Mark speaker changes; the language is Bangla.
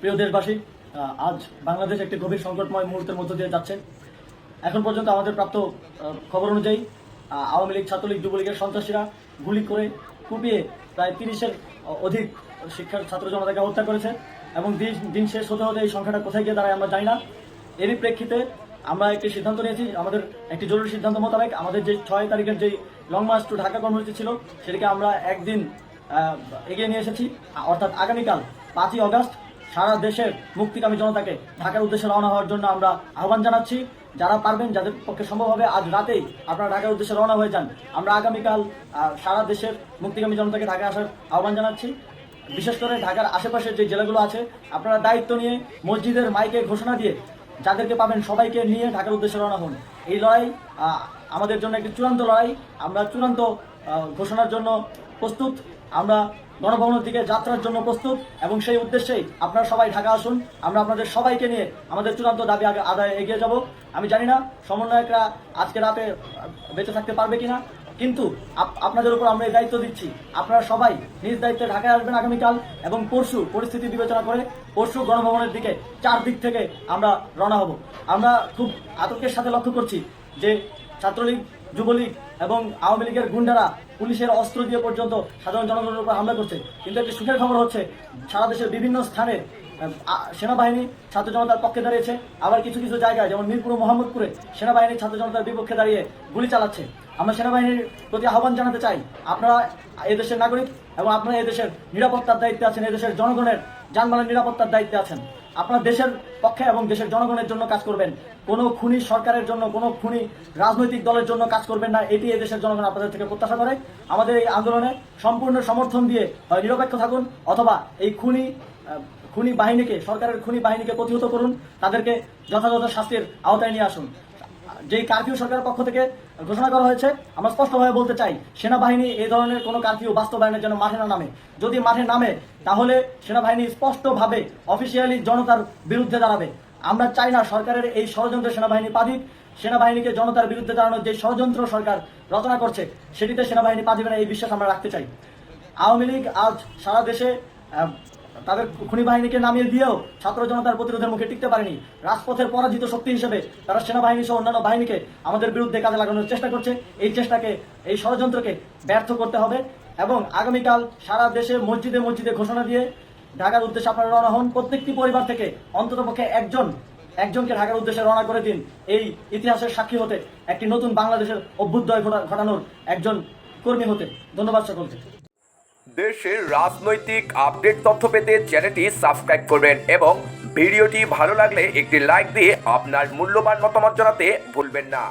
Speaker 1: প্রিয় দেশবাসী, আজ বাংলাদেশ একটি গভীর সংকটময় মুহূর্তের মধ্য দিয়ে যাচ্ছে। এখন পর্যন্ত আমাদের প্রাপ্ত খবর অনুযায়ী আওয়ামী লীগ, ছাত্রলীগ, যুবলীগের সন্ত্রাসীরা গুলি করে কুপিয়ে প্রায় 30-এর অধিক শিক্ষার ছাত্র জনতাকে হত্যা করেছে এবং দিন শেষ হতে হতে এই সংখ্যাটা কোথায় গিয়ে দাঁড়ায় আমরা জানি না। এরই প্রেক্ষিতে আমরা একটি সিদ্ধান্ত নিয়েছি। আমাদের একটি জরুরি সিদ্ধান্ত মোতাবেক আমাদের যে 6 তারিখের যে লং মার্চ টু ঢাকা কর্মসূচি ছিল সেটাকে আমরা একদিন এগিয়ে নিয়ে এসেছি, অর্থাৎ আগামীকাল 5ই অগাস্ট সারা দেশের মুক্তিকামী জনতাকে ঢাকার উদ্দেশ্যে রওনা হওয়ার জন্য আমরা আহ্বান জানাচ্ছি। যারা পারবেন, যাদের পক্ষে সম্ভব হবে, আজ রাতেই আপনারা ঢাকার উদ্দেশ্যে রওনা হয়ে যান। আমরা আগামীকাল সারা দেশের মুক্তিকামী জনতাকে ঢাকা আসার আহ্বান জানাচ্ছি। বিশেষ করে ঢাকার আশেপাশের যে জেলাগুলো আছে, আপনারা দায়িত্ব নিয়ে মসজিদের মাইকে ঘোষণা দিয়ে যাদেরকে পাবেন সবাইকে নিয়ে ঢাকার উদ্দেশ্যে রওনা হন। এই লড়াই আমাদের জন্য একটি চূড়ান্ত লড়াই। আমরা চূড়ান্ত ঘোষণার জন্য প্রস্তুত, আমরা গণভবনের দিকে যাত্রার জন্য প্রস্তুত এবং সেই উদ্দেশ্যেই আপনারা সবাই ঢাকা আসুন। আমরা আপনাদের সবাইকে নিয়ে আমাদের চূড়ান্ত দাবি আদায়ে এগিয়ে যাব। আমি জানি না সমন্বয়করা আজকে রাতে বেঁচে থাকতে পারবে কিনা, কিন্তু আপনাদের উপর আমরা এই দায়িত্ব দিচ্ছি। আপনারা সবাই নিজ দায়িত্বে ঢাকায় আসবেন আগামীকাল এবং পরশু পরিস্থিতি বিবেচনা করে পরশু গণভবনের দিকে 4 দিক থেকে আমরা রওনা হব। আমরা খুব আতঙ্কের সাথে লক্ষ্য করছি যে ছাত্রলীগ, যুবলীগ এবং আওয়ামী লীগের গুন্ডারা পুলিশের অস্ত্র দিয়ে পর্যন্ত সাধারণ জনগণের উপর হামলা করছে। কিন্তু একটি সুখের খবর হচ্ছে, সারা দেশের বিভিন্ন স্থানে সেনাবাহিনী ছাত্র জনতার পক্ষে দাঁড়িয়েছে। আবার কিছু কিছু জায়গায় যেমন মিরপুর ও মোহাম্মদপুরে সেনাবাহিনী ছাত্র জনতার বিপক্ষে দাঁড়িয়ে গুলি চালাচ্ছে। আমরা সেনাবাহিনীর প্রতি আহ্বান জানাতে চাই, আপনারা এদেশের নাগরিক এবং আপনারা এদেশের নিরাপত্তার দায়িত্বে আছেন, এদেশের জনগণের যানবাহনের নিরাপত্তার দায়িত্বে আছেন। আপনারা দেশের পক্ষে এবং দেশের জনগণের জন্য কাজ করবেন। কোনো খুনি সরকারের জন্য, কোনো খুনি রাজনৈতিক দলের জন্য কাজ করবেন না। এটি এদেশের জনগণ আপনাদের থেকে প্রত্যাশা করে। আমাদের এই আন্দোলনে সম্পূর্ণ সমর্থন দিয়ে হয় নিরপেক্ষ থাকুন, অথবা এই খুনি বাহিনীকে, সরকারের খুনি বাহিনীকে প্রতিহত করুন, তাদেরকে যথাযথ শাস্তির আওতায় নিয়ে আসুন। যেই কারফিউ সরকারের পক্ষ থেকে ঘোষণা করা হয়েছে, আমরা স্পষ্টভাবে বলতে চাই, সেনাবাহিনী এই ধরনের কোনো কারফিউ বাস্তবায়নের জন্য মাঠে না নামে। যদি মাঠে নামে তাহলে সেনাবাহিনী স্পষ্টভাবে অফিসিয়ালি জনতার বিরুদ্ধে দাঁড়াবে। আমরা চাই না সরকারের এই ষড়যন্ত্রে সেনাবাহিনী পা দিক। সেনাবাহিনীকে জনতার বিরুদ্ধে দাঁড়ানোর যে ষড়যন্ত্র সরকার রচনা করছে সেটিতে সেনাবাহিনী পা দিবে না, এই বিশ্বাস আমরা রাখতে চাই। আওয়ামী লীগ আজ সারা দেশে তাদের খুনি বাহিনীকে নামিয়ে দিয়েও ছাত্র জনতার প্রতিরোধের মুখে টিকতে পারেনি। রাজপথের পরাজিত শক্তি হিসেবে তারা সেনাবাহিনী সহ অন্যান্য বাহিনীকে আমাদের বিরুদ্ধে কাজে লাগানোর চেষ্টা করছে। এই চেষ্টাকে, এই ষড়যন্ত্রকে ব্যর্থ করতে হবে এবং আগামীকাল সারা দেশে মসজিদে মসজিদে ঘোষণা দিয়ে ঢাকার উদ্দেশ্যে আপনারা রওনা হন। প্রত্যেকটি পরিবার থেকে অন্ততপক্ষে একজনকে ঢাকার উদ্দেশ্যে রওনা করে দিন, এই ইতিহাসের সাক্ষী হতে, একটি নতুন বাংলাদেশের অভ্যুদয় ঘটানোর একজন কর্মী হতে। ধন্যবাদ সকলকে।
Speaker 2: দেশের রাজনৈতিক আপডেট তথ্য পেতে চ্যানেলটি সাবস্ক্রাইব করবেন এবং ভিডিওটি ভালো লাগলে একটি লাইক দিয়ে আপনার মূল্যবান মতামত জানাতে ভুলবেন না।